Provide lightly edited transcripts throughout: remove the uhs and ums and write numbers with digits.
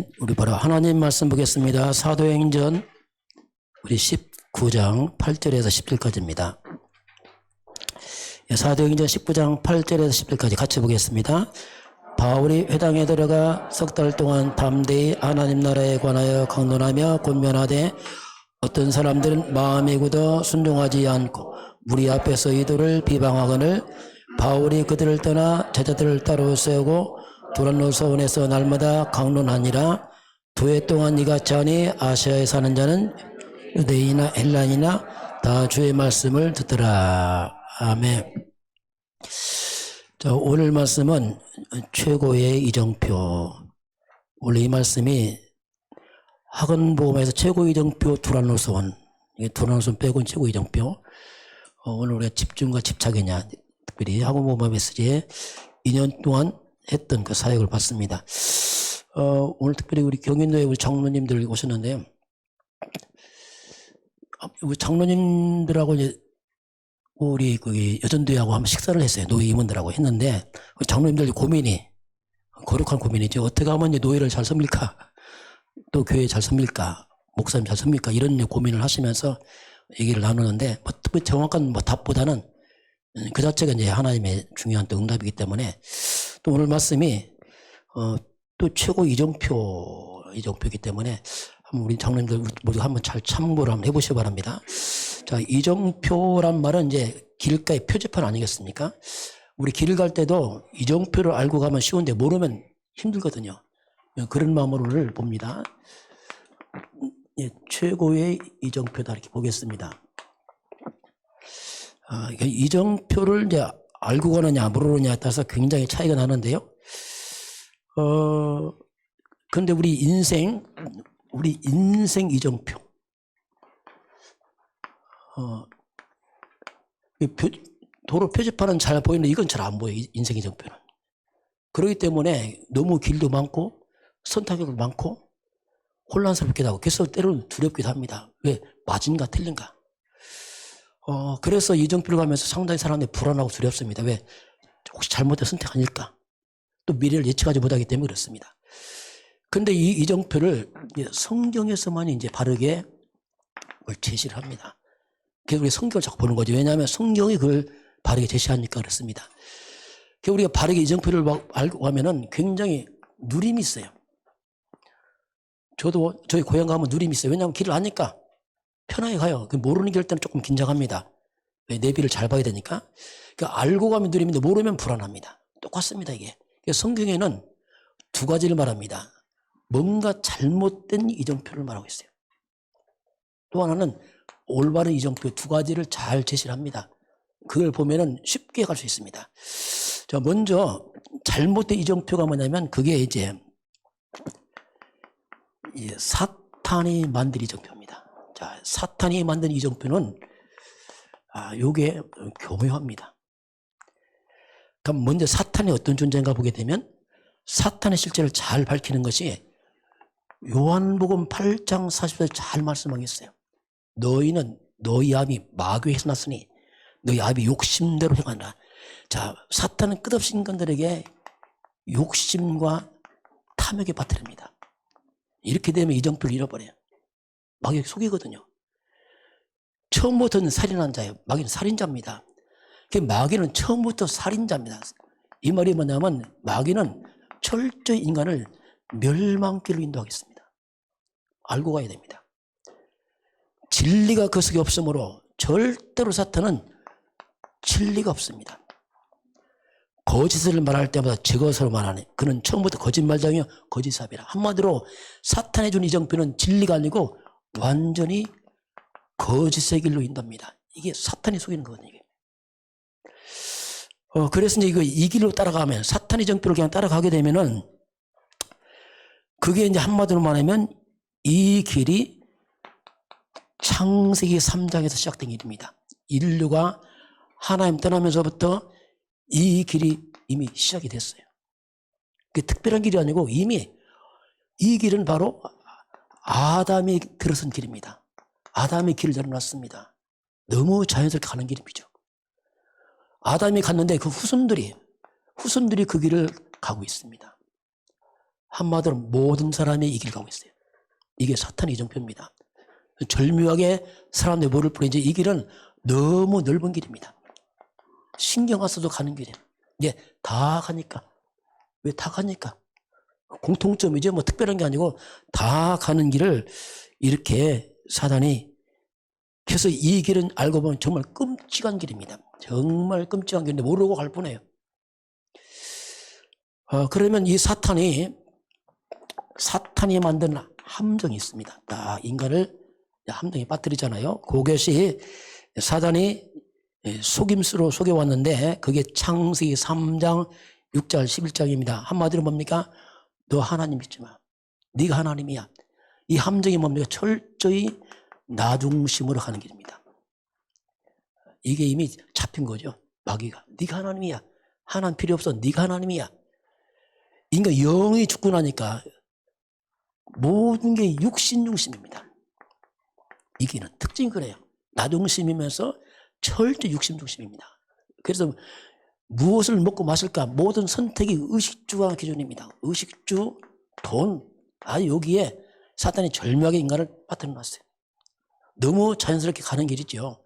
네, 우리 바로 하나님 말씀 보겠습니다. 사도행전 우리 19장 8절에서 10절까지입니다. 사도행전 19장 8절에서 10절까지 같이 보겠습니다. 바울이 회당에 들어가 석 달 동안 담대히 하나님 나라에 관하여 강론하며 권면하되 어떤 사람들은 마음이 굳어 순종하지 않고 무리 앞에서 이도를 비방하거늘 바울이 그들을 떠나 제자들을 따로 세우고 두란노서원에서 날마다 강론하니라. 2해 동안 이같이 하니 아시아에 사는 자는 유대인이나 헬라인이나 다 주의 말씀을 듣더라. 아멘. 자, 오늘 말씀은 최고의 이정표. 원래 이 말씀이 학원복음에서 최고 이정표 두란노서원. 이게 두란노서원 빼고는 최고 이정표. 오늘 우리가 집중과 집착이냐. 특별히 학원복음 메시지에 2년 동안 했던 그 사역을 봤습니다. 오늘 특별히 우리 경인노예 우리 장로님들 오셨는데요. 우리 장로님들하고 이제 우리 거기 여전도회하고 한번 식사를 했어요. 노예 임원들하고 했는데 장로님들 고민이 거룩한 고민이죠. 어떻게 하면 노예를 잘 섬길까? 또 교회 잘 섬길까? 목사님 잘 섬길까? 이런 고민을 하시면서 얘기를 나누는데 특별히 정확한 답보다는 그 자체가 이제 하나님의 중요한 또 응답이기 때문에 또 오늘 말씀이 또 최고 이정표이기 때문에 한번 우리 장로님들 모두 한번 잘 참고를 한번 해보시기 바랍니다. 자, 이정표란 말은 이제 길가의 표지판 아니겠습니까? 우리 길 갈 때도 이정표를 알고 가면 쉬운데 모르면 힘들거든요. 그런 마음으로 봅니다. 예, 최고의 이정표다 이렇게 보겠습니다. 이정표를 이제 알고 가느냐 모르느냐에 따라서 굉장히 차이가 나는데요. 근데 우리 인생 이정표. 도로 표지판은 잘 보이는데 이건 잘 안 보여요. 인생 이정표는. 그렇기 때문에 너무 길도 많고 선택도 많고 혼란스럽기도 하고 그래서 때로는 두렵기도 합니다. 왜? 맞은가 틀린가. 그래서 이정표를 가면서 상당히 사람들이 불안하고 두렵습니다. 왜? 혹시 잘못된 선택 아닐까? 또 미래를 예측하지 못하기 때문에 그렇습니다. 근데 이 이정표를 성경에서만 이제 바르게 제시를 합니다. 그래서 우리 성경을 자꾸 보는 거죠. 왜냐하면 성경이 그걸 바르게 제시하니까 그렇습니다. 그래서 우리가 바르게 이정표를 알고 가면은 굉장히 누림이 있어요. 저도 저희 고향 가면 누림이 있어요. 왜냐하면 길을 아니까 편하게 가요. 모르는 길 때는 조금 긴장합니다. 내비를 잘 봐야 되니까. 그러니까 알고 가면 누림인데 모르면 불안합니다. 똑같습니다, 이게. 성경에는 두 가지를 말합니다. 뭔가 잘못된 이정표를 말하고 있어요. 또 하나는 올바른 이정표 두 가지를 잘 제시를 합니다. 그걸 보면은 쉽게 갈 수 있습니다. 자, 먼저 잘못된 이정표가 뭐냐면 그게 이제 사탄이 만든 이정표입니다. 자, 사탄이 만든 이정표는 요게 교묘합니다. 그럼 먼저 사탄이 어떤 존재인가 보게 되면 사탄의 실체를 잘 밝히는 것이 요한복음 8장 40절 잘 말씀하겠어요. 너희는 너희 아비 마귀에서 났으니 너희 아비 욕심대로 행하라. 자, 사탄은 끝없이 인간들에게 욕심과 탐욕에 빠뜨립니다. 이렇게 되면 이정표를 잃어버려요. 마귀가 속이거든요. 처음부터는 살인한 자예요. 마귀는 살인자입니다. 마귀는 처음부터 살인자입니다. 이 말이 뭐냐면 마귀는 철저히 인간을 멸망길로 인도하겠습니다. 알고 가야 됩니다. 진리가 그 속에 없으므로 절대로 사탄은 진리가 없습니다. 거짓을 말할 때마다 저것으로 말하네. 그는 처음부터 거짓말장이요 거짓사비라. 한마디로 사탄이 준 이정표는 진리가 아니고 완전히 거짓의 길로 인도합니다. 이게 사탄이 속이는 거거든요. 이게. 그래서 이제 이 길로 따라가면 사탄의 정표를 그냥 따라가게 되면은 그게 이제 한마디로 말하면 이 길이 창세기 3장에서 시작된 길입니다. 인류가 하나님 떠나면서부터 이 길이 이미 시작이 됐어요. 그게 특별한 길이 아니고 이미 이 길은 바로 아담이 들어선 길입니다. 아담이 길을 열어놨습니다. 너무 자연스럽게 가는 길이죠. 아담이 갔는데 그 후손들이 그 길을 가고 있습니다. 한마디로 모든 사람이 이 길을 가고 있어요. 이게 사탄의 이정표입니다. 절묘하게 사람들이 모를 뿐이지 이 길은 너무 넓은 길입니다. 신경 안 써도 가는 길이에요. 예, 다 가니까. 왜 다 가니까? 공통점이죠. 뭐 특별한 게 아니고 다 가는 길을 이렇게 사단이 그래서 이 길은 알고 보면 정말 끔찍한 길입니다. 정말 끔찍한 길인데 모르고 갈 뿐이에요. 그러면 이 사탄이 만든 함정이 있습니다. 딱 인간을 함정에 빠뜨리잖아요. 그것이 사단이 속임수로 속여왔는데 그게 창세기 3장 6절 11장입니다. 한마디로 뭡니까? 너 하나님 믿지 마. 네가 하나님이야. 이 함정이 뭡니까? 철저히 나 중심으로 가는 길입니다. 이게 이미 잡힌 거죠. 마귀가. 네가 하나님이야. 하나님 필요 없어. 네가 하나님이야. 인간 영이 죽고 나니까 모든 게 육신 중심입니다. 이게는 특징이 그래요. 나 중심이면서 철저 육신 중심입니다. 그래서 무엇을 먹고 마실까 모든 선택이 의식주가 기준입니다. 의식주, 돈, 여기에 사탄이 절묘하게 인간을 빠뜨려 놨어요. 너무 자연스럽게 가는 길이죠.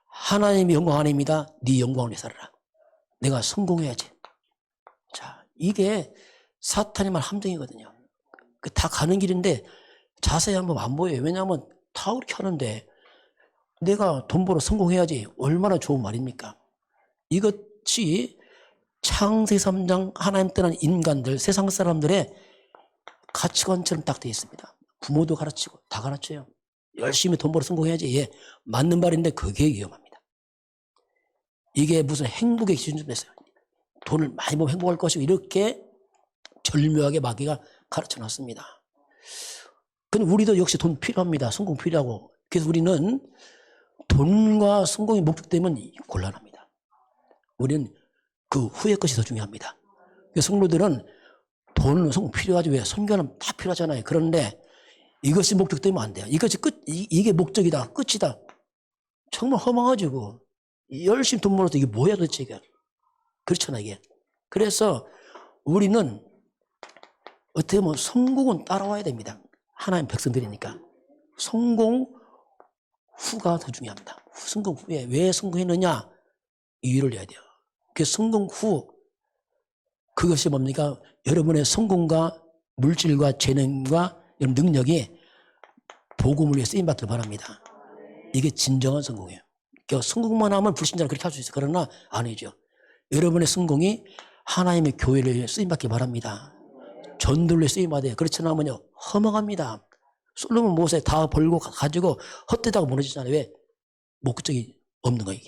하나님의 영광 아닙니다. 네 영광을 위해 살아라. 내가 성공해야지. 자, 이게 사탄이 말 함정이거든요. 다 가는 길인데 자세히 한번 안 보여요. 왜냐하면 다 그렇게 하는데 내가 돈 벌어 성공해야지 얼마나 좋은 말입니까? 이것이 창세기 3장 하나님 떠난 인간들, 세상 사람들의 가치관처럼 딱 되어 있습니다. 부모도 가르치고 다 가르쳐요. 열심히 돈 벌어 성공해야지. 예, 맞는 말인데 그게 위험합니다. 이게 무슨 행복의 기준이 됐어요. 돈을 많이 벌면 행복할 것이고 이렇게 절묘하게 마귀가 가르쳐 놨습니다. 근데 우리도 역시 돈 필요합니다. 성공 필요하고. 그래서 우리는 돈과 성공이 목적되면 곤란합니다. 우리는 그 후의 것이 더 중요합니다. 성도들은 돈, 성공 필요하지. 왜? 선교는 다 필요하잖아요. 그런데 이것이 목적되면 안 돼요. 이것이 이게 목적이다. 끝이다. 정말 허망하죠. 열심히 돈 벌어서 이게 뭐야 도대체 이게. 그렇잖아 이게. 그래서 우리는 어떻게 보면 성공은 따라와야 됩니다. 하나님 백성들이니까. 성공 후가 더 중요합니다. 성공 후에 왜 성공했느냐 이유를 해야 돼요. 그 성공 후 그것이 뭡니까? 여러분의 성공과 물질과 재능과 능력이 복음을 위해 쓰임받길 바랍니다. 이게 진정한 성공이에요. 그러니까 성공만 하면 불신자는 그렇게 할 수 있어요. 그러나 아니죠. 여러분의 성공이 하나님의 교회를 위해 쓰임받길 바랍니다. 전도를 위해 쓰임받아요. 그렇지 않으면요 허망합니다. 솔로몬 모세 다 벌고 가지고 헛되다가 무너지잖아요. 왜? 목적이 없는 거예요.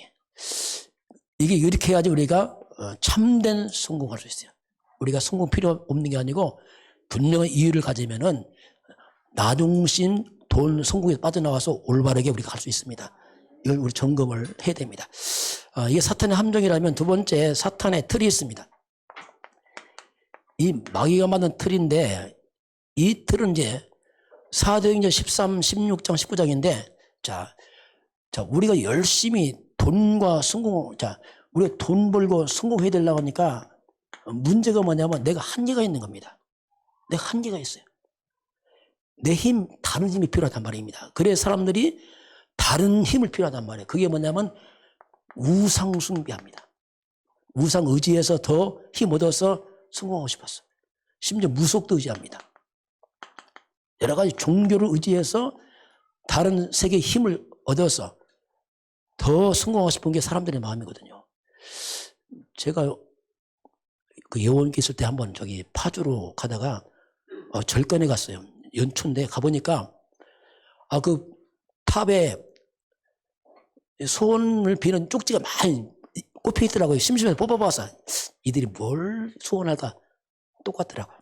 이게 이렇게 해야지 우리가 참된 성공할 수 있어요. 우리가 성공 필요 없는 게 아니고 분명한 이유를 가지면은 나 중심 돈 성공에서 빠져나와서 올바르게 우리가 갈 수 있습니다. 이걸 우리 점검을 해야 됩니다. 이게 사탄의 함정이라면 두 번째 사탄의 틀이 있습니다. 이 마귀가 만든 틀인데 이 틀은 이제 사도행전 13, 16장, 19장인데 자 우리가 열심히 돈과 성공 우리가 돈 벌고 성공해야 되려고 하니까 문제가 뭐냐면 내가 한계가 있는 겁니다. 내가 한계가 있어요. 내 힘, 다른 힘이 필요하단 말입니다. 그래서 사람들이 다른 힘을 필요하단 말이에요. 그게 뭐냐면 우상 숭배합니다. 우상 의지해서 더 힘 얻어서 성공하고 싶었어. 심지어 무속도 의지합니다. 여러 가지 종교를 의지해서 다른 세계의 힘을 얻어서 더 성공하고 싶은 게 사람들의 마음이거든요. 제가 그 예원기 있을 때 한번 파주로 가다가 절간에 갔어요. 연초인데 가보니까 그 탑에 소원을 비는 쪽지가 많이 꼽혀 있더라고요. 심심해서 뽑아봐서 이들이 뭘 소원할까 똑같더라고요.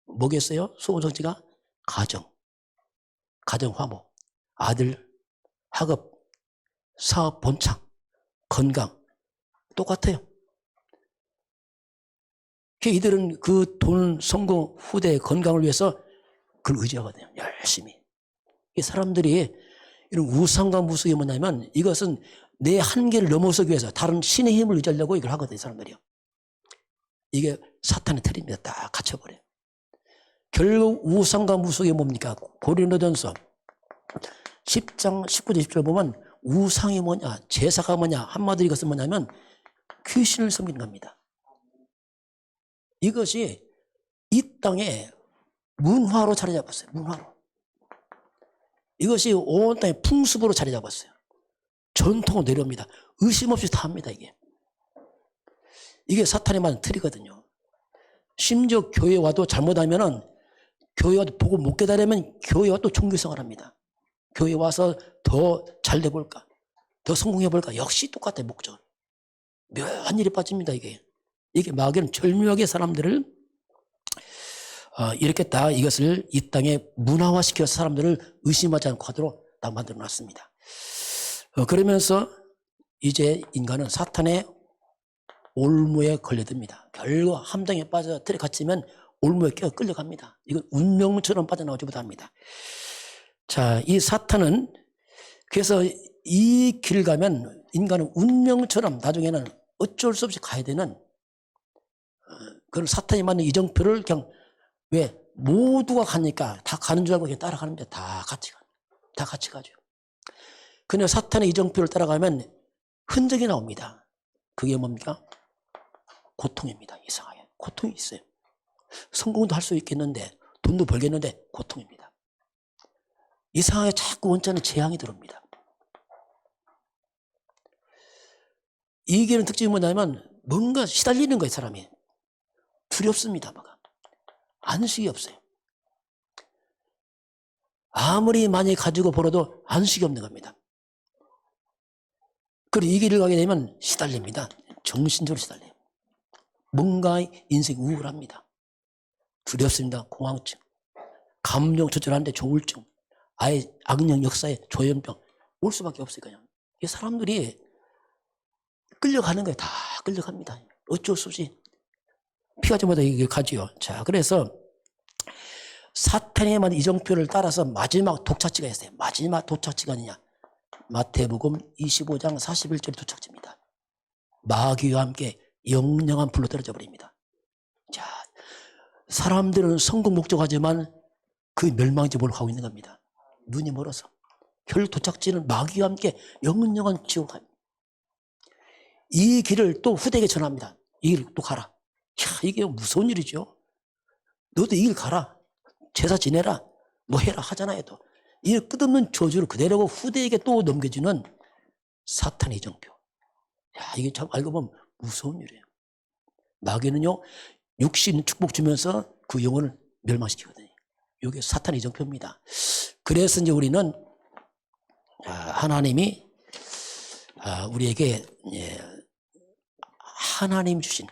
뭐겠어요? 소원 쪽지가 가정 화목, 아들 학업, 사업 번창, 건강 똑같아요. 이들은 그 돈, 성공, 후대, 건강을 위해서 그걸 의지하거든요. 열심히. 이 사람들이 이런 우상과 무속이 뭐냐면 이것은 내 한계를 넘어서기 위해서 다른 신의 힘을 의지하려고 이걸 하거든요. 사람들이요. 이게 사탄의 틀입니다. 딱 갇혀버려요. 결국 우상과 무속이 뭡니까? 고린도전서 10장 19절 20절 보면 우상이 뭐냐, 제사가 뭐냐, 한마디로 이것은 뭐냐면 귀신을 섬기는 겁니다. 이것이 이 땅에 문화로 자리 잡았어요. 문화로. 이것이 온 땅에 풍습으로 자리 잡았어요. 전통으로 내려옵니다. 의심 없이 다 합니다, 이게. 이게 사탄이 만든 틀이거든요. 심지어 교회 와도 잘못하면은 교회 와도 보고 못 깨달으면 교회 와도 종교생활 합니다. 교회 와서 더 잘 돼볼까? 더 성공해볼까? 역시 똑같아요, 목적은. 묘한 일에 빠집니다, 이게. 이게 마귀는 절묘하게 사람들을 이렇게 다 이것을 이 땅에 문화화시켜서 사람들을 의심하지 않고 하도록 다 만들어 놨습니다. 그러면서 이제 인간은 사탄의 올무에 걸려듭니다. 결국 함정에 빠져 틀에 갇히면 올무에 끌려갑니다. 이건 운명처럼 빠져나오지 못합니다. 자, 이 사탄은 그래서 이 길 가면 인간은 운명처럼 나중에는 어쩔 수 없이 가야 되는 그런 사탄이 만든 이정표를 그냥 왜 모두가 가니까 다 가는 줄 알고 그냥 따라가는데 다 같이 가죠. 그런데 사탄의 이정표를 따라가면 흔적이 나옵니다. 그게 뭡니까? 고통입니다. 이상하게 고통이 있어요. 성공도 할 수 있겠는데 돈도 벌겠는데 고통입니다. 이상하게 자꾸 원자는 재앙이 들어옵니다. 이 길은 특징이 뭐냐면 뭔가 시달리는 거예요. 사람이 두렵습니다. 뭐가 안식이 없어요. 아무리 많이 가지고 벌어도 안식이 없는 겁니다. 그리고 이 길을 가게 되면 시달립니다. 정신적으로 시달려요. 뭔가 인생이 우울합니다. 두렵습니다. 공황증, 감정 조절하는데 조울증, 아예 악령 역사에 조현병 올 수밖에 없어요. 그냥 이 사람들이 끌려가는 거예요. 다 끌려갑니다. 어쩔 수 없이 피하자마자 이게 가지요. 자, 그래서 사탄의 만든 이정표를 따라서 마지막 도착지가 있어요. 마지막 도착지가 아니냐? 마태복음 25장 41절 도착지입니다. 마귀와 함께 영영한 불로 떨어져 버립니다. 자, 사람들은 성공 목적하지만 그 멸망지으로 가고 있는 겁니다. 눈이 멀어서. 결국 도착지는 마귀와 함께 영영한 지옥입니다. 이 길을 또 후대에게 전합니다. 이 길 또 가라. 야, 이게 무서운 일이죠. 너도 이 길 가라. 제사 지내라. 뭐 해라 하잖아요. 또. 이 끝없는 저주를 그대로 후대에게 또 넘겨주는 사탄의 이정표. 야, 이게 참 알고 보면 무서운 일이에요. 마귀는요, 육신 축복 주면서 그 영혼을 멸망시키거든요. 이게 사탄의 이정표입니다. 그래서 이제 우리는 하나님이 우리에게 하나님이 주신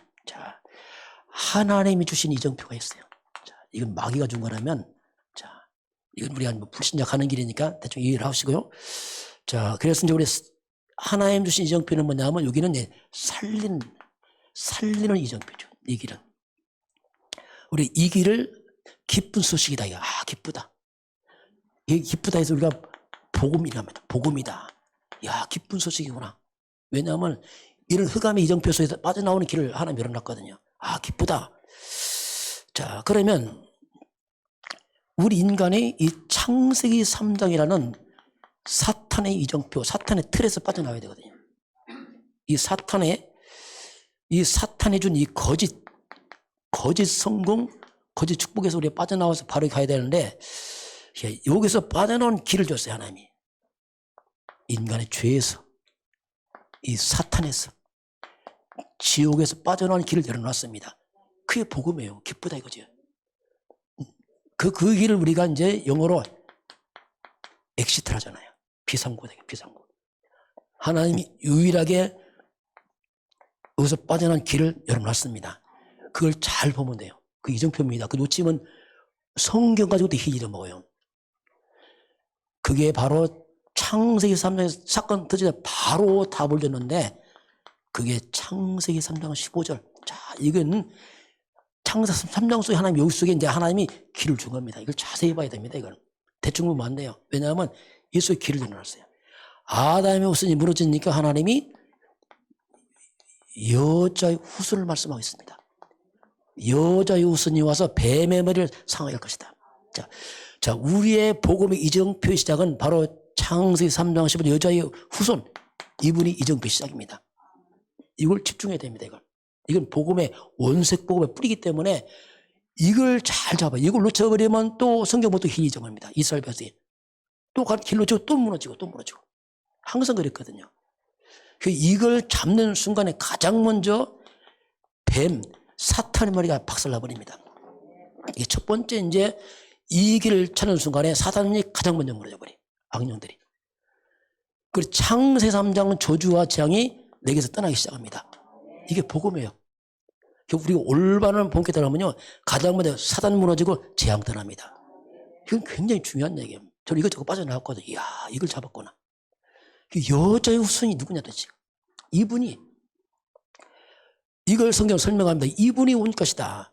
이정표가 있어요. 자, 이건 마귀가 준 거라면, 자, 이건 우리가 뭐 불신자 가는 길이니까 대충 이해를 하시고요. 자, 그래서 이제 우리 하나님 주신 이정표는 뭐냐면 여기는 살리는 이정표죠. 이 길은. 우리 이 길을 기쁜 소식이다. 기쁘다. 이 기쁘다 해서 우리가 복음이랍니다. 복음이다. 야, 기쁜 소식이구나. 왜냐하면 이런 흑암의 이정표 속에서 빠져나오는 길을 하나님 열어놨거든요. 기쁘다. 자, 그러면 우리 인간의 이 창세기 3장이라는 사탄의 이정표, 사탄의 틀에서 빠져나와야 되거든요. 이 사탄이 준 이 거짓 성공, 거짓 축복에서 우리가 빠져나와서 바로 가야 되는데, 여기서 빠져나온 길을 줬어요, 하나님이. 인간의 죄에서, 이 사탄에서, 지옥에서 빠져나온 길을 열어놨습니다. 그게 복음이에요. 기쁘다 이거죠. 그 길을 우리가 이제 영어로 엑시트를 하잖아요. 비상구. 하나님이 유일하게 여기서 빠져나온 길을 열어놨습니다. 그걸 잘 보면 돼요. 그 이정표입니다. 그 놓치면 성경 가지고도 잊어먹어요. 그게 바로 창세기 3장에서 사건 터지자 바로 답을 줬는데, 그게 창세기 3장 15절. 자, 이건 창세기 3장 속에 하나님 여기 속에 이제 하나님이 길을 준 겁니다. 이걸 자세히 봐야 됩니다. 이걸 대충 보면 안 돼요. 왜냐하면 이 속에 길을 열어놨어요. 아담의 후손이 무너지니까 하나님이 여자의 후손을 말씀하겠습니다. 여자의 후손이 와서 뱀의 머리를 상하게 할 것이다. 자, 우리의 복음의 이정표의 시작은 바로 창세기 3장 15절 여자의 후손, 이분이 이정표 시작입니다. 이걸 집중해야 됩니다. 이건 복음의 원색 복음의 뿌리기 때문에 이걸 잘 잡아요. 이걸 놓쳐버리면 또 성경부터 흰이 정합니다. 이스라엘 백성이 또 길 놓치고 또 무너지고 또 무너지고 항상 그랬거든요. 이걸 잡는 순간에 가장 먼저 뱀, 사탄의 머리가 박살나버립니다. 이게 첫 번째 이제 이 길을 찾는 순간에 사탄이 가장 먼저 무너져버려. 악령들이. 그리고 창세 3장은 저주와 재앙이 내게서 떠나기 시작합니다. 이게 복음이에요. 우리가 올바른 본께 따르면요, 가장 먼저 사단 무너지고 재앙 떠납니다. 이건 굉장히 중요한 얘기예요. 저는 이것저것 빠져나왔거든요. 이야, 이걸 잡았구나. 여자의 후손이 누구냐 도대체. 이분이 이걸 성경 설명합니다. 이분이 올 것이다.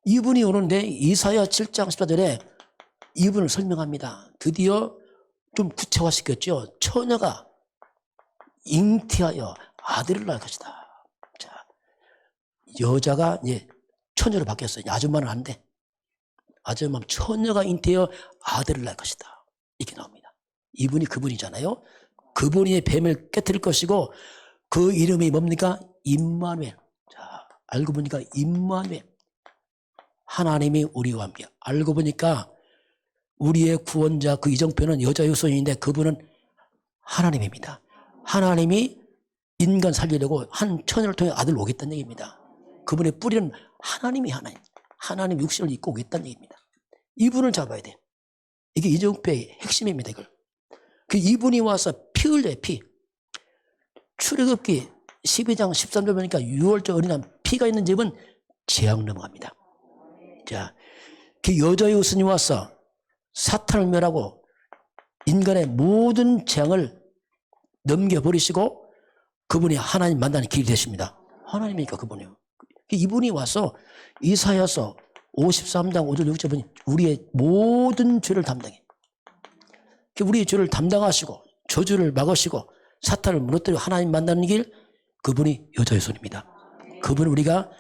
이분이 오는데 이사야 7장 14절에 이분을 설명합니다. 드디어 좀 구체화시켰죠. 처녀가 잉태하여 아들을 낳을 것이다. 자, 여자가 이제 처녀로 바뀌었어요. 아줌마는 안 돼. 아줌마 처녀가 잉태하여 아들을 낳을 것이다. 이렇게 나옵니다. 이분이 그분이잖아요. 그분이 뱀을 깨뜨릴 것이고 그 이름이 뭡니까? 임마누엘. 자, 알고 보니까 임마누엘. 하나님이 우리와 함께. 알고 보니까 우리의 구원자 그 이정표는 여자의 후손인데 그분은 하나님입니다. 하나님이 인간 살리려고 한 처녀를 통해 아들을 오겠다는 얘기입니다. 그분의 뿌리는 하나님이 하나님 육신을 입고 오겠다는 얘기입니다. 이분을 잡아야 돼. 이게 이정표의 핵심입니다. 이걸. 이분이 와서 피 흘려요. 피. 출애굽기 12장 13절 보니까 6월절 어린아이 피가 있는 집은 재앙 넘어갑니다. 자, 그 여자의 후손이 와서 사탄을 멸하고 인간의 모든 재앙을 넘겨버리시고 그분이 하나님 만나는 길이 되십니다. 하나님이니까 그분이요. 이분이 와서 이사야서 53장 5절 6절 보니 우리의 모든 죄를 담당해. 우리의 죄를 담당하시고 저주를 막으시고 사탄을 무너뜨리고 하나님 만나는 길, 그분이 여자의 손입니다. 그분 우리가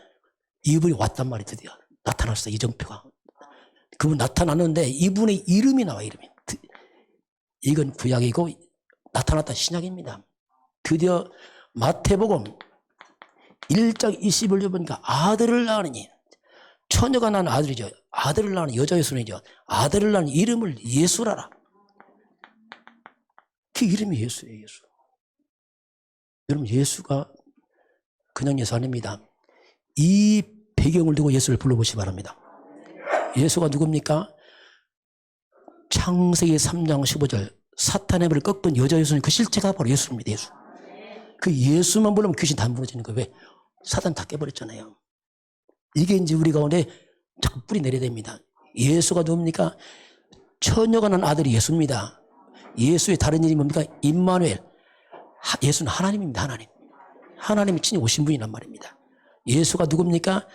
이분이 왔단 말이 드디어 나타났어. 이정표가. 그분 나타났는데 이분의 이름이 나와. 이름이. 이건 구약이고 나타났다 신약입니다. 드디어 마태복음 1장 21절 보니까 아들을 낳으니 처녀가 낳은 아들이죠. 아들을 낳은 여자의 손이죠. 아들을 낳은 이름을 예수라라. 그 이름이 예수예요. 예수. 여러분 예수가 그냥 예수 아닙니다. 이 배경을 두고 예수를 불러보시기 바랍니다. 예수가 누굽니까? 창세기 3장 15절 사탄의 벌을 꺾은 여자의 손이 그 실체가 바로 예수입니다. 예수. 그 예수만 부르면 귀신 다 무너지는 거예요. 왜? 사탄 다 깨버렸잖아요. 이게 이제 우리 가운데 자꾸 뿌리 내려야 됩니다. 예수가 누굽니까? 처녀가 난 아들이 예수입니다. 예수의 다른 이름이 뭡니까? 임마누엘. 예수는 하나님입니다. 하나님이 친히 오신 분이란 말입니다. 예수가 누굽니까?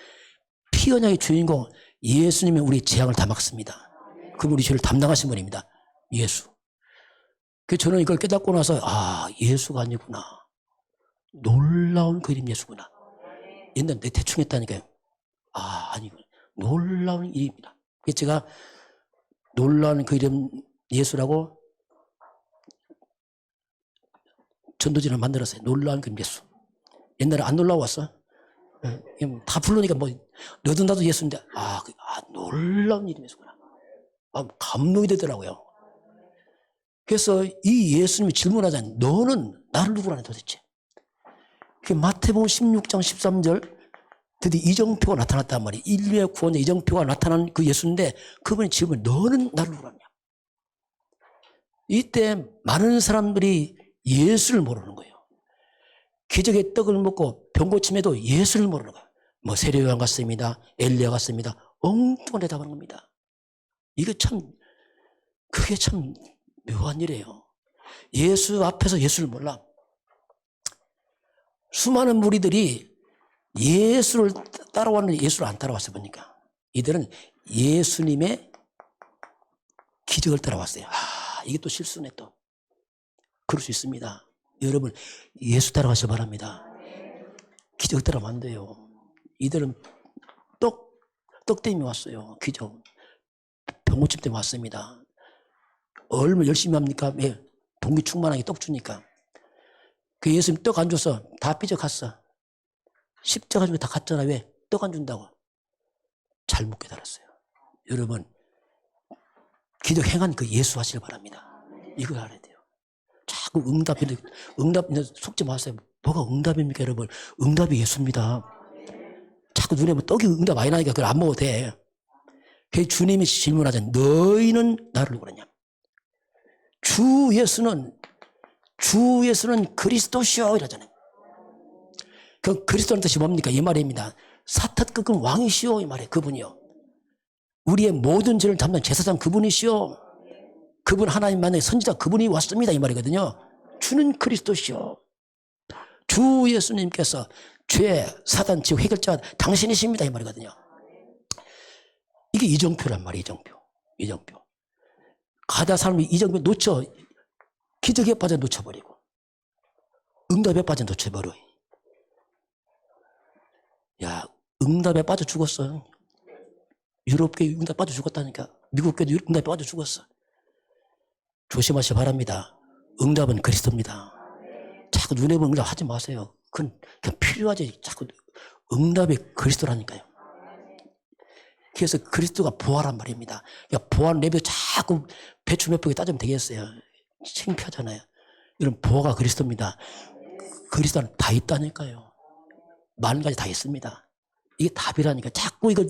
피 언약의 주인공 예수님이 우리 재앙을 다 막습니다. 그분이 죄를 담당하신 분입니다. 예수. 그래서 저는 이걸 깨닫고 나서 예수가 아니구나. 놀라운 그 이름 예수구나. 옛날에 내 대충 했다니까요. 아니구나. 놀라운 이름입니다. 그래서 제가 놀라운 그 이름 예수라고 전도지를 만들었어요. 놀라운 그 이름 예수. 옛날에 안 놀라웠어. 다 부르니까 너도 나도 예수인데 놀라운 이름 예수구나. 감동이 되더라고요. 그래서 이 예수님이 질문하잖아요. 너는 나를 누구로 하냐 도대체. 마태복음 16장 13절 드디어 이정표가 나타났단 말이에요. 인류의 구원자 이정표가 나타난 그 예수인데 그분이 질문 너는 나를 누구로 하냐. 이때 많은 사람들이 예수를 모르는 거예요. 기적의 떡을 먹고 병 고침에도 예수를 모르는 거예요. 세례요한 같습니다. 엘리야 같습니다. 엉뚱한 대답하는 겁니다. 그게 참 묘한 일이에요. 예수 앞에서 예수를 몰라. 수많은 무리들이 예수를 따라왔는데 예수를 안 따라왔어 보니까. 이들은 예수님의 기적을 따라왔어요. 이게 또 실수네 또. 그럴 수 있습니다. 여러분 예수 따라가셔 바랍니다. 기적을 따라가면 안 돼요. 이들은 떡 떡 때문에 왔어요. 기적. 병고침 때문에 왔습니다. 얼마나 열심히 합니까? 왜? 동기 충만하게 떡 주니까. 그 예수님 떡 안 줬어. 다 삐져갔어. 십자가 중에 다 갔잖아. 왜? 떡 안 준다고. 잘못 깨달았어요. 여러분, 기적 행한 그 예수 하시길 바랍니다. 이걸 알아야 돼요. 자꾸 응답 속지 마세요. 뭐가 응답입니까, 여러분? 응답이 예수입니다. 자꾸 눈에 뭐 떡이 응답 많이 나니까 그걸 안 먹어도 돼. 그 주님이 질문하잖아요. 너희는 나를 누구냐? 주 예수는 그리스도시오 이러잖아요. 그 그리스도라는 뜻이 뭡니까? 이 말입니다. 사탄 꺾은 왕이시오 이 말이에요. 그분이요. 우리의 모든 죄를 담는 제사장 그분이시오. 그분 하나님만의 선지자 그분이 왔습니다 이 말이거든요. 주는 그리스도시오. 주 예수님께서 죄, 사단, 지옥 해결자가 당신이십니다 이 말이거든요. 이게 이정표란 말이에요. 이정표. 가다 사람이 이정표 놓쳐 기적에 빠져 놓쳐버리고 응답에 빠져 놓쳐버려. 야, 응답에 빠져 죽었어. 유럽교회 응답에 빠져 죽었다니까. 미국교회도 응답에 빠져 죽었어. 조심하시기 바랍니다. 응답은 그리스도입니다. 자꾸 눈에 보는 응답 하지 마세요. 그건 그냥 필요하지. 자꾸 응답이 그리스도라니까요. 그래서 그리스도가 보아란 말입니다. 그러니까 보아는 내비 자꾸 배추 몇 포기 따지면 되겠어요. 창피하잖아요. 이런 보아가 그리스도입니다. 그리스도는 다 있다니까요. 많은 가지 다 있습니다. 이게 답이라니까. 자꾸 이건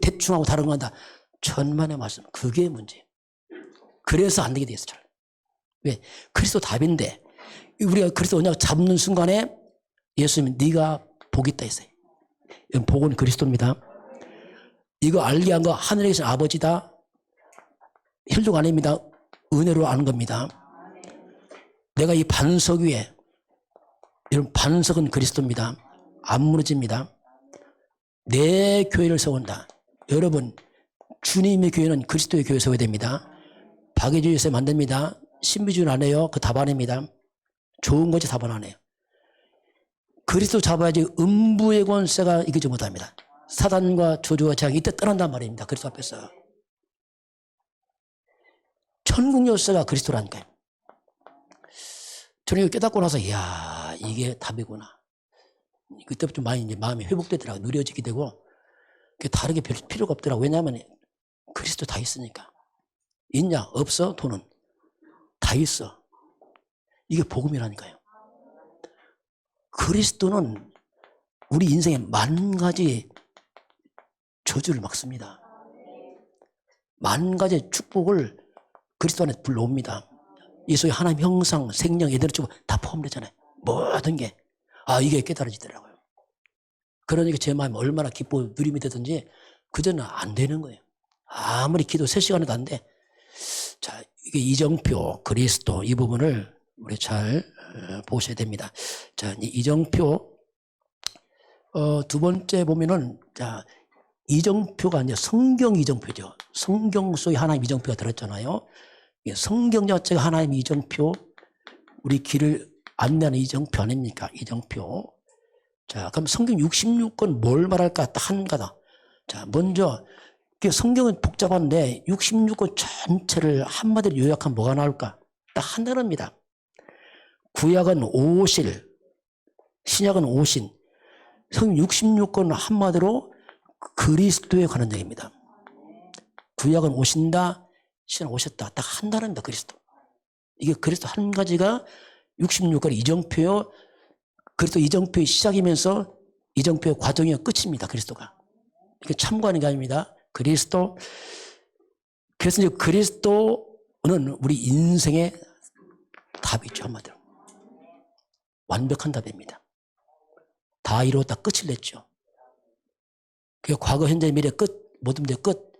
대충하고 다른 거 한다. 천만의 말씀. 그게 문제. 그래서 안 되게 돼 있어요. 왜? 그리스도 답인데 우리가 그리스도 언약 잡는 순간에 예수님이 네가 복이 있다 했어요. 복은 그리스도입니다. 이거 알게 한 거 하늘에 계신 아버지다. 혈육 아닙니다. 은혜로 아는 겁니다. 내가 이 반석 위에 이런 반석은 그리스도입니다. 안 무너집니다. 내 교회를 세운다. 여러분 주님의 교회는 그리스도의 교회 세워야 됩니다. 박애주의에서 만듭니다. 신비주의는 안 해요. 그 답 안 합니다. 좋은 거지 답 안 해요. 그리스도 잡아야지 음부의 권세가 이기지 못합니다. 사단과 저주와 재앙이 이때 떠난단 말입니다. 그리스도 앞에서. 천국 열쇠가 그리스도라니까요. 저는 이거 깨닫고 나서 이야 이게 답이구나. 그때부터 좀 많이 이제 마음이 회복되더라고요. 느려지게 되고 다르게 별 필요가 없더라고요. 왜냐하면 그리스도 다 있으니까. 있냐? 없어? 돈은? 다 있어. 이게 복음이라니까요. 그리스도는 우리 인생에 만 가지 저주를 막습니다. 만 가지 축복을 그리스도 안에 불러옵니다. 이 속에 하나님 형상, 생명, 예대로 주고 다 포함되잖아요. 모든 게. 이게 깨달아지더라고요. 그러니까 제 마음이 얼마나 기쁘고 누림이 되든지 그전은 안 되는 거예요. 아무리 기도 3시간에도 안 돼. 자, 이게 이정표, 그리스도 이 부분을 우리 잘 보셔야 됩니다. 자, 이정표 두 번째 보면은 자, 이정표가 이제 성경 이정표죠. 성경 속에 하나님 이정표가 들었잖아요. 성경 자체가 하나님 이정표, 우리 길을 안내하는 이정표 아닙니까? 이정표. 자, 그럼 성경 66권 뭘 말할까? 딱 한 가다. 자, 먼저 성경은 복잡한데 66권 전체를 한마디로 요약하면 뭐가 나올까? 딱 한 단어입니다. 구약은 오실, 신약은 오신. 성경 66권은 한마디로 그리스도에 관한 얘기입니다. 구약은 오신다, 신약은 오셨다. 딱 한 단어입니다. 그리스도. 이게 그리스도 한 가지가 66권 이정표요. 그리스도 이정표의 시작이면서 이정표의 과정의 끝입니다. 그리스도가. 이게 참고하는 게 아닙니다. 그리스도. 그래서 이제 그리스도는 우리 인생의 답이죠. 한마디로. 완벽한 답입니다. 다 이루었다 끝을 냈죠. 그 과거, 현재, 미래 끝, 모든 데 끝.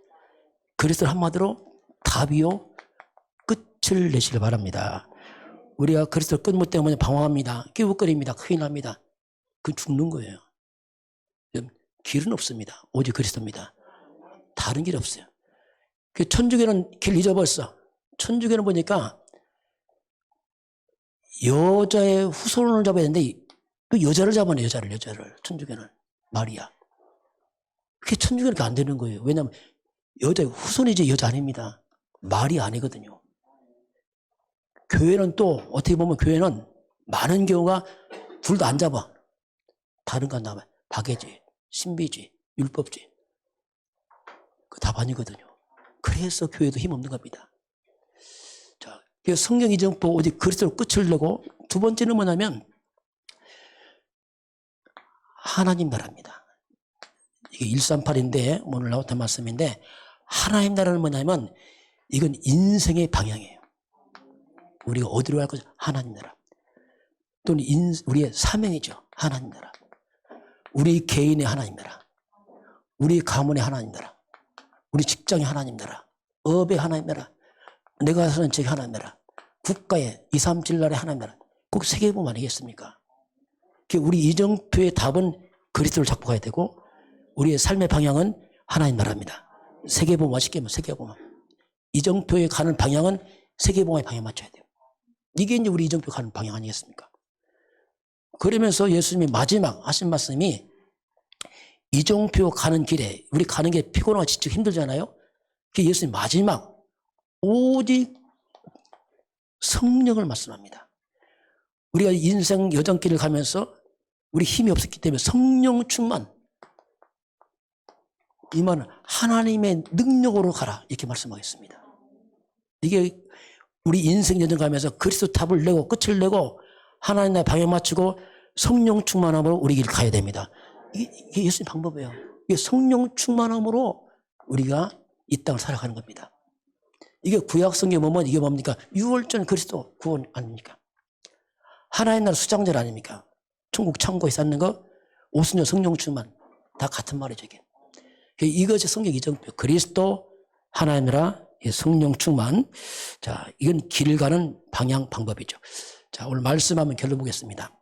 그리스도 한마디로 답이요. 끝을 내시길 바랍니다. 우리가 그리스도 끝 못 때문에 방황합니다. 깨우거립니다. 큰일 납니다. 그건 죽는 거예요. 길은 없습니다. 오직 그리스도입니다. 다른 길 없어요. 그 천주교는 길 잊어버렸어. 천주교는 보니까 여자의 후손을 잡아야 되는데 또 여자를 잡아내. 여자를. 천주교는 마리아. 그게 천주교는 그렇게 안 되는 거예요. 왜냐하면 여자 후손이지 여자 아닙니다. 말이 아니거든요. 교회는 또 어떻게 보면 교회는 많은 경우가 둘 다 안 잡아. 다른 거 안 나와. 박애지, 신비지, 율법지. 그 답 아니거든요. 그래서 교회도 힘없는 겁니다. 자, 성령 이정법 오직 그리스도로 끝을 내고 두 번째는 뭐냐면 하나님 나라입니다. 이게 138인데 오늘 나왔던 말씀인데 하나님 나라는 뭐냐면 이건 인생의 방향이에요. 우리가 어디로 갈 거죠? 하나님 나라. 또는 우리의 사명이죠. 하나님 나라. 우리 개인의 하나님 나라. 우리 가문의 하나님 나라. 우리 직장의 하나님 나라. 업의 하나님 나라. 내가 사는 지역의 하나님 나라. 국가의 237 나라의 하나님 나라. 꼭 세계보험 아니겠습니까? 우리 이정표의 답은 그리스도를 잡고 가야 되고 우리의 삶의 방향은 하나님 나라입니다. 세계보험 맛있게 하면 세계보험. 이정표에 가는 방향은 세계보험의 방향 맞춰야 돼요. 이게 이제 우리 이정표 가는 방향 아니겠습니까? 그러면서 예수님이 마지막 하신 말씀이 이정표 가는 길에 우리 가는 게 피곤하고 지치고 힘들잖아요. 그 예수님 마지막 오직 성령을 말씀합니다. 우리가 인생 여정길을 가면서 우리 힘이 없었기 때문에 성령 충만 이만 하나님의 능력으로 가라 이렇게 말씀하겠습니다. 이게 우리 인생 여정 가면서 그리스도 답을 내고 끝을 내고 하나님의 방향 맞추고 성령 충만함으로 우리 길 가야 됩니다. 이게 예수님 방법이에요. 이게 성령 충만함으로 우리가 이 땅을 살아가는 겁니다. 이게 구약 성경에 보면 이게 뭡니까? 유월절 그리스도 구원 아닙니까? 하나님 나라 수장절 아닙니까? 천국 창고에 쌓는 거 오순절 성령 충만 다 같은 말이죠. 이게. 이것이 성경 이정표 그리스도 하나님 나라 성령 충만. 자, 이건 길을 가는 방향 방법이죠. 자, 오늘 말씀 한번 결론 보겠습니다.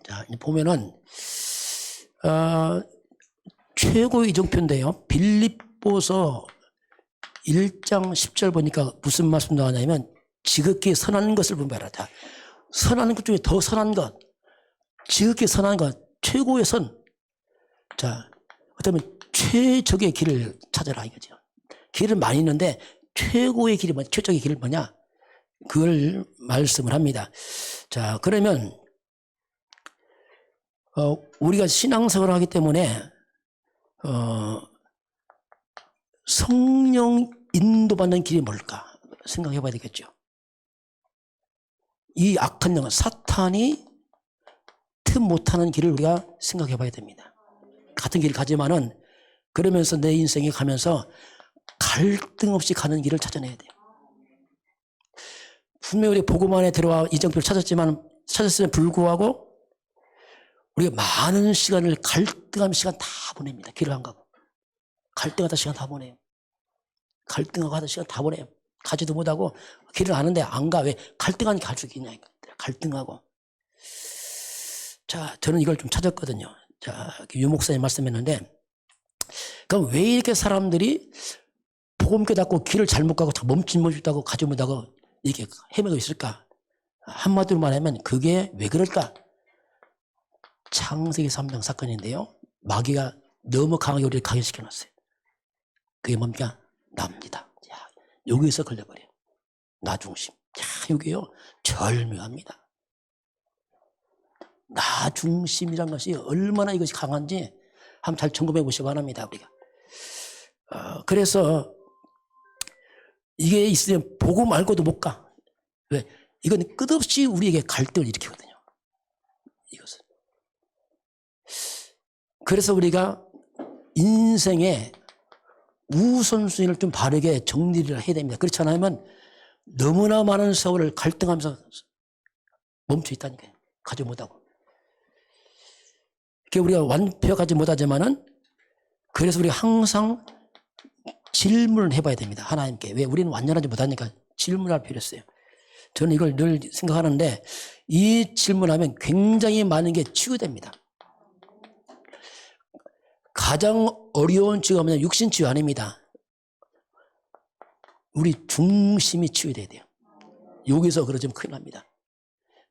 자, 보면은 최고의 이정표인데요. 빌립보서 1장 10절 보니까 무슨 말씀 나오냐면 지극히 선한 것을 분별하라. 자, 선한 것 중에 더 선한 것, 지극히 선한 것, 최고의 선. 자, 그렇다면 최적의 길을 찾아라 이거죠. 길은 많이 있는데 최고의 길이 뭐냐, 최적의 길은 뭐냐? 그걸 말씀을 합니다. 자, 그러면 우리가 신앙생활을 하기 때문에 성령 인도받는 길이 뭘까 생각해 봐야 되겠죠. 이 악한 영은 사탄이 틈 못하는 길을 우리가 생각해 봐야 됩니다. 같은 길을 가지만은 그러면서 내 인생에 가면서 갈등 없이 가는 길을 찾아내야 돼요. 분명히 우리 복음 안에 들어와 이정표를 찾았음에 불구하고 우리가 많은 시간을 갈등하는 시간 다 보냅니다. 길을 안 가고. 갈등하다 시간 다 보내요. 갈등하고 하다 시간 다 보내요. 가지도 못하고 길을 아는데 안 가. 왜? 갈등하니까 갈 수 있냐니까. 갈등하고. 자, 저는 이걸 좀 찾았거든요. 자, 유 목사님 말씀했는데 그럼 왜 이렇게 사람들이 복음 깨닫고 길을 잘못 가고 멈칫멈칫하고 가지 못하고 이렇게 헤매고 있을까? 한마디로 말하면 그게 왜 그럴까? 창세기 3장 사건인데요. 마귀가 너무 강하게 우리를 강요시켜놨어요. 그게 뭡니까? 나입니다. 자, 여기서 걸려버려요. 나 중심. 자, 여기요. 절묘합니다. 나 중심이란 것이 얼마나 이것이 강한지 한번 잘 점검해 보시기 바랍니다. 우리가. 그래서 이게 있으면 보고 말고도 못 가. 왜? 이건 끝없이 우리에게 갈등을 일으키거든요. 이것은. 그래서 우리가 인생의 우선순위를 좀 바르게 정리를 해야 됩니다. 그렇지 않으면 너무나 많은 세월을 갈등하면서 멈춰 있다니까요. 가지 못하고. 우리가 완벽하지 못하지만은 그래서 우리가 항상 질문을 해봐야 됩니다. 하나님께. 왜? 우리는 완전하지 못하니까 질문할 필요 있어요. 저는 이걸 늘 생각하는데 이 질문하면 굉장히 많은 게 치유됩니다. 가장 어려운 치유가 뭐냐? 육신 치유 아닙니다. 우리 중심이 치유돼야 돼요. 여기서 그러지면 큰일 납니다.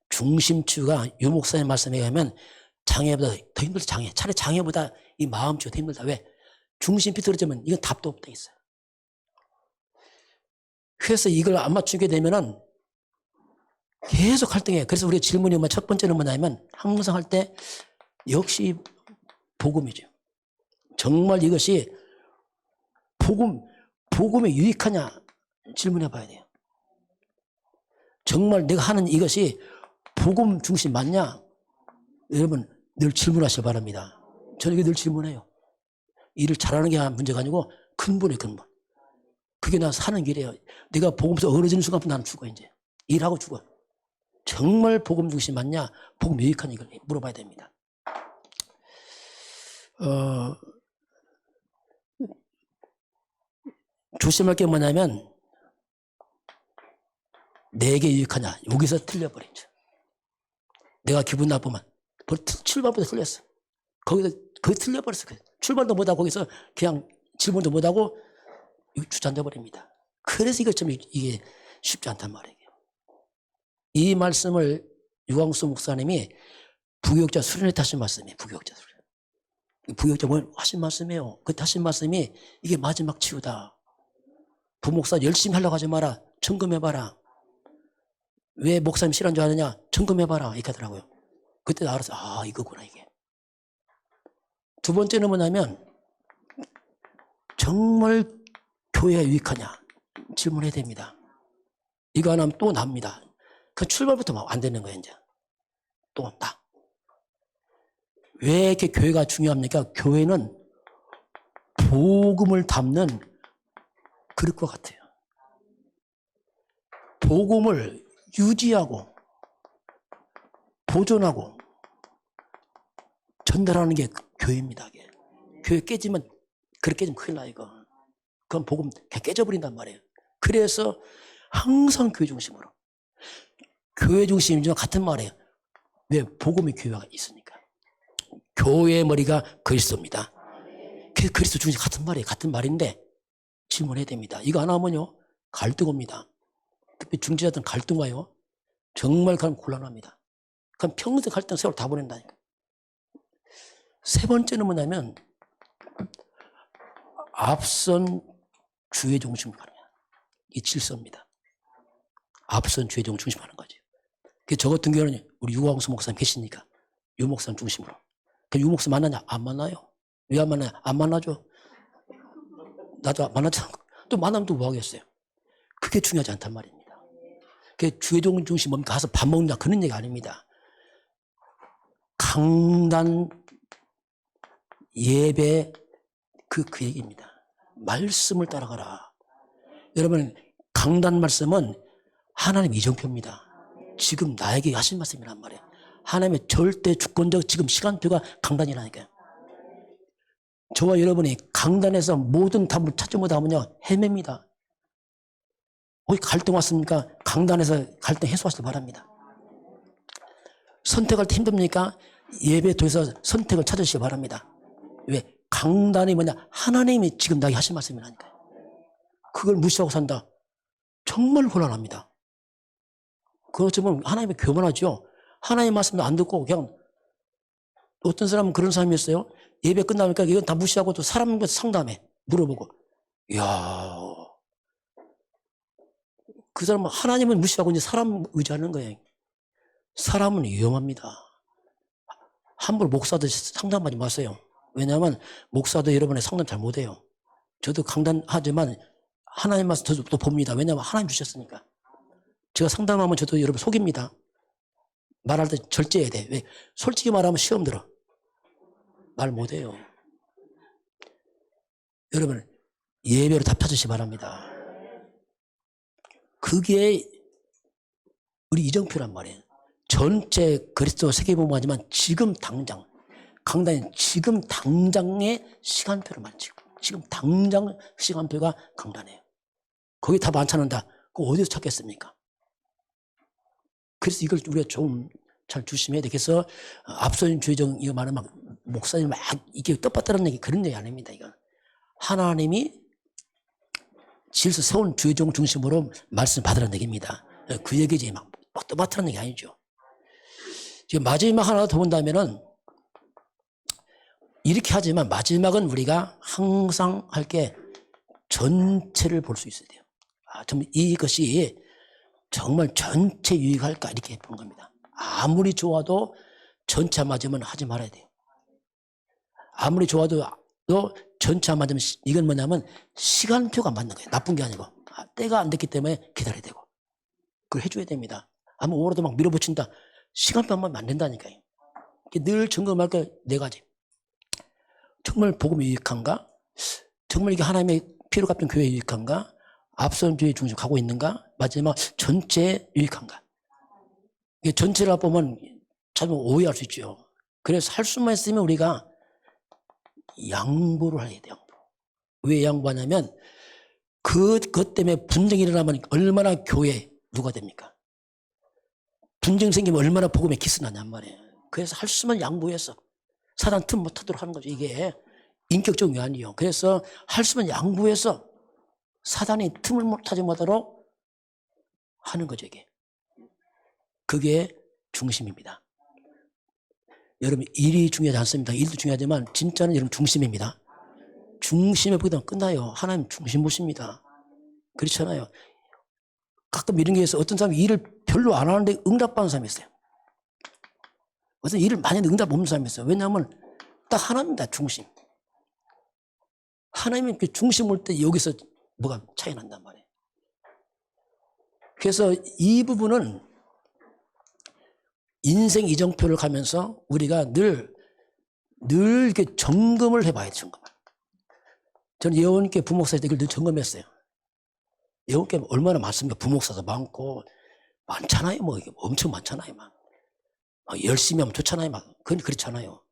중심 치유가 유 목사님 말씀에 의하면 장애보다 더 힘들다. 차라리 장애보다 이 마음 치유가 더 힘들다. 왜? 중심 비틀어지면 이건 답도 없다 있어요. 그래서 이걸 안 맞추게 되면은 계속 갈등해요. 그래서 우리가 질문이 첫 번째는 뭐냐면 항상 할 때 역시 복음이죠. 정말 이것이 복음에 유익하냐 질문해 봐야 돼요. 정말 내가 하는 이것이 복음 중심 맞냐? 여러분 늘 질문하시기 바랍니다. 저는 이게 늘 질문해요. 일을 잘하는 게 문제가 아니고 근본이에요, 근본. 그게 나 사는 길이에요. 내가 복음에서 어려지는 순간부터 나는 죽어, 이제. 일하고 죽어. 정말 복음 중심 맞냐? 복음 유익하냐? 이걸 물어봐야 됩니다. 조심할 게 뭐냐면, 내게 유익하냐? 여기서 틀려버리죠. 내가 기분 나쁘면, 출발부터 틀렸어. 거기 틀려버렸어. 출발도 못하고 거기서 그냥 질문도 못하고 주저앉아 버립니다. 그래서 이것 좀 이게 쉽지 않단 말이에요. 이 말씀을 유광수 목사님이 부교육자 수련회 때 하신 말씀이에요. 부교육자 수련. 부교육자 뭘 하신 말씀이에요. 그때 하신 말씀이 이게 마지막 치유다. 부목사 열심히 하려고 하지 마라. 점검해봐라. 왜 목사님 싫어하는 줄 아느냐? 점검해봐라. 이렇게 하더라고요. 그때 알았어. 아, 이거구나, 이게. 두 번째는 뭐냐면, 정말 교회가 유익하냐? 질문해야 됩니다. 이거 안 하면 또 납니다. 그 출발부터 막 안 되는 거예요, 이제. 또 나. 왜 이렇게 교회가 중요합니까? 교회는 복음을 담는 그릇과 같아요. 복음을 유지하고 보존하고 전달하는 게 교회입니다. 이게. 교회 깨지면, 그렇게 깨지면 큰일 나, 이거. 그건 복음 깨져버린단 말이에요. 그래서 항상 교회 중심으로. 교회 중심이지만 같은 말이에요. 왜? 복음의 교회가 있으니까. 교회의 머리가 그리스도입니다. 그리스도 중심 같은 말이에요. 같은 말인데 질문해야 됩니다. 이거 안 하면요, 갈등 옵니다. 특히 중지자들은 갈등 와요. 정말 그럼 곤란합니다. 그럼 평생 갈등 세월 다 보낸다니까. 세 번째는 뭐냐면, 앞선 주의 중심으로 가는 거야. 이 질서입니다. 앞선 주의 중심으로 가는 거죠. 저 같은 경우는 우리 유광수 목사님 계시니까 유 목사님 중심으로. 유 목사 만나냐? 안 만나요. 왜 안 만나요? 안 만나죠. 나도 만나지 않고. 또 만나면 또 뭐 하겠어요? 그게 중요하지 않단 말입니다. 그 주의 중심 뭡니까? 가서 밥 먹는다 그런 얘기 아닙니다. 강단 예배 그 얘기입니다. 말씀을 따라가라. 여러분, 강단 말씀은 하나님 이정표입니다. 지금 나에게 하신 말씀이란 말이에요. 하나님의 절대 주권적 지금 시간표가 강단이라니까요. 저와 여러분이 강단에서 모든 답을 찾지 못하면요, 헤맵니다. 거기 갈등 왔습니까? 강단에서 갈등 해소하시길 바랍니다. 선택할 때 힘듭니까? 예배 통해서 선택을 찾으시기 바랍니다. 왜? 강단이 뭐냐? 하나님이 지금 나에게 하신 말씀이라니까요. 그걸 무시하고 산다. 정말 곤란합니다. 그렇지만 하나님의 교만하죠. 하나님의 말씀도 안 듣고 그냥 어떤 사람은 그런 사람이 있어요. 예배 끝나니까 이건 다 무시하고 또 사람과 상담해. 물어보고. 이야. 그 사람은 하나님은 무시하고 이제 사람 의지하는 거예요. 사람은 위험합니다. 함부로 목사도 상담하지 마세요. 왜냐하면 목사도 여러분의 상담 잘 못해요. 저도 강단하지만 하나님 말씀 저도 봅니다. 왜냐하면 하나님 주셨으니까. 제가 상담하면 저도 여러분 속입니다. 말할 때 절제해야 돼. 왜? 솔직히 말하면 시험 들어. 말 못해요. 여러분 예배로 답 찾으시기 바랍니다. 그게 우리 이정표란 말이에요. 전체 그리스도 세계복음하지만 지금 당장 강단은 지금 당장의 시간표를 만지고 지금 당장 시간표가 강단이에요. 거기 답 안 찾는다. 그거 어디서 찾겠습니까? 그래서 이걸 우리가 좀 잘 조심해야 돼. 그래서 앞선 주의정 이거 말하면 막 목사님 막 이게 떡받다는 얘기 그런 얘기 아닙니다. 이건 하나님이 질서 세운 주의정 중심으로 말씀 받으라는 얘기입니다. 그 얘기지 막 떡받다는 얘기 아니죠. 지금 마지막 하나 더 본다면은 이렇게 하지만 마지막은 우리가 항상 할 게 전체를 볼 수 있어야 돼요. 정말 이것이 정말 전체 유익할까 이렇게 보는 겁니다. 아무리 좋아도 전체 안 맞으면 하지 말아야 돼요. 아무리 좋아도 전체 안 맞으면 이건 뭐냐면 시간표가 안 맞는 거예요. 나쁜 게 아니고 때가 안 됐기 때문에 기다려야 되고 그걸 해줘야 됩니다. 아무 오로도 막 밀어붙인다. 시간표 안 맞으면 안 된다니까요. 늘 점검할 게 네 가지. 정말 복음이 유익한가? 정말 이게 하나님의 피로 갚은 교회에 유익한가? 앞선주의 중심 가고 있는가? 마지막 전체에 유익한가? 이게 전체를 보면 참 오해할 수 있죠. 그래서 할 수만 있으면 우리가 양보를 해야 돼요. 왜 양보하냐면 그것 때문에 분쟁이 일어나면 얼마나 교회 누가 됩니까? 분쟁 생기면 얼마나 복음에 기스나냔 말이에요. 그래서 할 수만 양보해서 사단 틈 못하도록 하는 거죠. 이게 인격적 위안이요. 그래서 할 수만 양보해서 사단이 틈을 못하지 못하도록 하는 거죠. 이게. 그게 중심입니다. 여러분 일이 중요하지 않습니다. 일도 중요하지만 진짜는 여러분 중심입니다. 중심에 보다 끝나요. 하나님 중심 보십니다. 그렇잖아요. 가끔 이런 게 있어요. 어떤 사람이 일을 별로 안 하는데 응답받는 사람이 있어요. 어떤 일을 많이 하는데 응답 없는 사람이 있어요. 왜냐하면 딱 하나입니다. 중심. 하나님이 중심 올 때 여기서 뭐가 차이 난단 말이에요. 그래서 이 부분은 인생 이정표를 가면서 우리가 늘 이렇게 점검을 해봐야 돼요. 점검을. 저는 예원께 부목사 때 이걸 늘 점검했어요. 예원께 얼마나 많습니까? 부목사도 많고 많잖아요. 뭐 이게 엄청 많잖아요. 막 열심히 하면 좋잖아요. 막 그건 그렇잖아요.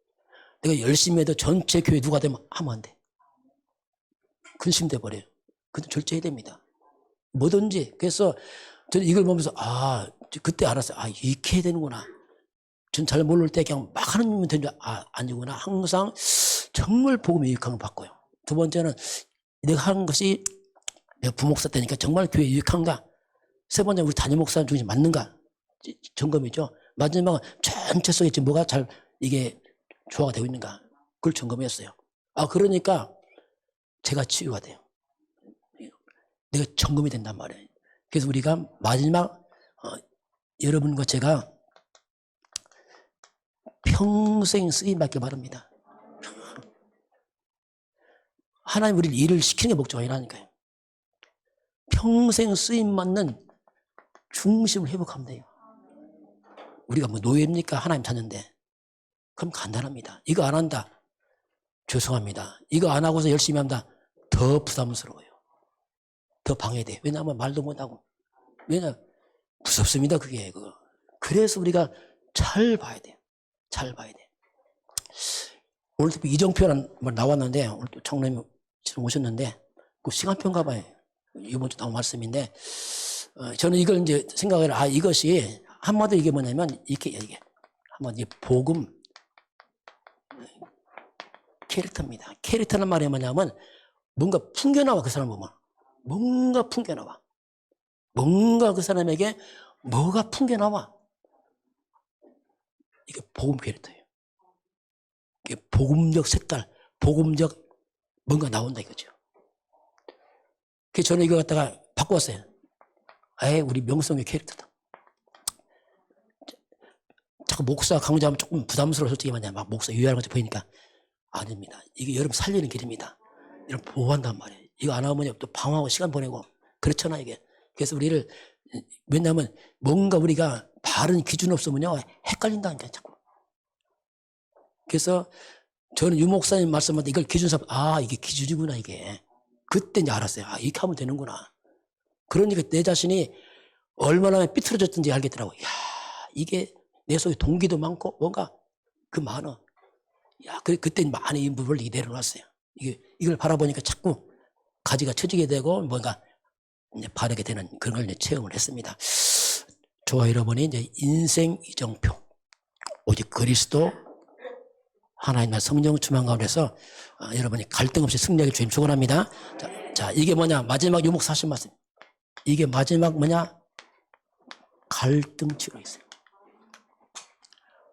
내가 열심히 해도 전체 교회 누가 되면 하면 안 돼. 근심돼 버려요. 그건 절제해야 됩니다. 뭐든지. 그래서 저는 이걸 보면서 그때 알았어요. 이렇게 해야 되는구나. 전 잘 모를 때 그냥 막 하는 줄 아니구나. 항상 정말 복음이 유익한 걸 바꿔요. 두 번째는 내가 하는 것이 내가 부목사 때니까 정말 교회에 유익한가. 세 번째는 우리 담임 목사님 중심 맞는가. 점검이죠. 마지막은 전체 속에 지금 뭐가 잘 이게 조화가 되고 있는가. 그걸 점검했어요. 그러니까 제가 치유가 돼요. 내가 점검이 된단 말이에요. 그래서 우리가 마지막 여러분과 제가 평생 쓰임 받기 바랍니다. 하나님 우리를 일을 시키는 게 목적이 아니라니까요. 평생 쓰임 받는 중심을 회복하면 돼요. 우리가 뭐 노예입니까? 하나님 찾는데. 그럼 간단합니다. 이거 안 한다. 죄송합니다. 이거 안 하고서 열심히 한다. 더 부담스러워요. 더 방해돼. 왜냐하면 말도 못하고. 무섭습니다. 그게. 그래서 우리가 잘 봐야 돼요. 잘 봐야 돼요. 오늘 특히 이정표란 말 나왔는데, 오늘 또 청년님 오셨는데, 그 시간표인가 봐요. 이번 주 나온 말씀인데, 저는 이걸 이제 생각을, 이것이, 한마디로 이게 뭐냐면, 이게, 한마디로 복음, 캐릭터입니다. 캐릭터는 말이 뭐냐면, 뭔가 풍겨나와, 그 사람 보면. 뭔가 풍겨나와. 뭔가 그 사람에게 뭐가 풍겨나와. 이게 복음 캐릭터예요. 이게 복음적 색깔, 복음적 뭔가 나온다 이거죠. 그래서 저는 이거 갖다가 바꿨어요. 우리 명성의 캐릭터다. 자꾸 목사 강조하면 조금 부담스러워 솔직히 말이야. 막 목사 유해하는 것처럼 보이니까 아닙니다. 이게 여러분 살리는 길입니다. 여러분 보호한단 말이에요. 이거 안 하면 또 방황하고 시간 보내고 그렇잖아 이게. 그래서 우리를 왜냐하면 뭔가 우리가 바른 기준 없으면요 헷갈린다니까 자꾸. 그래서 저는 유 목사님 말씀하는데 이걸 기준 삼 이게 기준이구나 이게. 그때 이제 알았어요. 이렇게 하면 되는구나. 그러니까 내 자신이 얼마나 삐뚤어졌든지 알겠더라고요. 이게 내 속에 동기도 많고 뭔가 그 많아. 그때 많은 인부를 내려놨어요. 이걸 바라보니까 자꾸 가지가 처지게 되고 뭔가 이제 바르게 되는 그런 걸 이제 체험을 했습니다. 저와 여러분이 이제 인생 이정표 오직 그리스도 하나님과 성령 충만 가운데서 여러분이 갈등 없이 승리하길 주님 축원합니다. 자, 이게 뭐냐? 마지막 유목사 하신 말씀. 이게 마지막 뭐냐? 갈등 치료 있어요.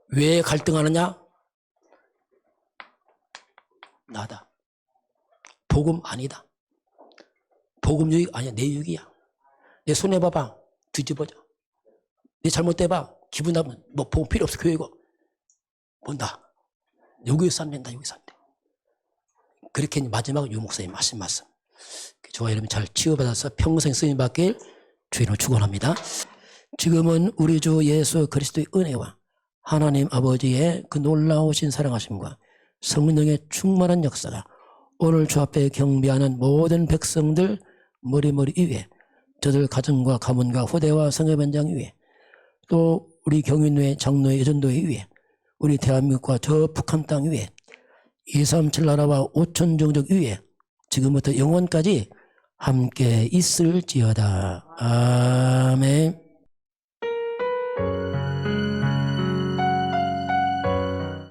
왜 갈등하느냐? 나다. 복음 아니다. 복음 유익 아니야. 내 유익이야. 내 손해 봐봐. 뒤집어져. 내 잘못돼봐. 기분 나쁘면 뭐 복음 필요 없어. 교회고. 뭔다. 여기서 안 된다. 여기서 안 돼. 그렇게 마지막 유 목사님 말씀. 저와 여러분 잘 치유받아서 평생 쓰임 받길 주의로 축원합니다. 지금은 우리 주 예수 그리스도의 은혜와 하나님 아버지의 그 놀라우신 사랑하심과 성령의 충만한 역사가 오늘 주 앞에 경배하는 모든 백성들 머리머리 위에, 저들 가정과 가문과 후대와 성회반장 위에, 또 우리 경윤회 장로회 여전도회 위에, 우리 대한민국과 저 북한 땅 위에, 237 나라와 5천 종족 위에 지금부터 영원까지 함께 있을지어다. 아멘.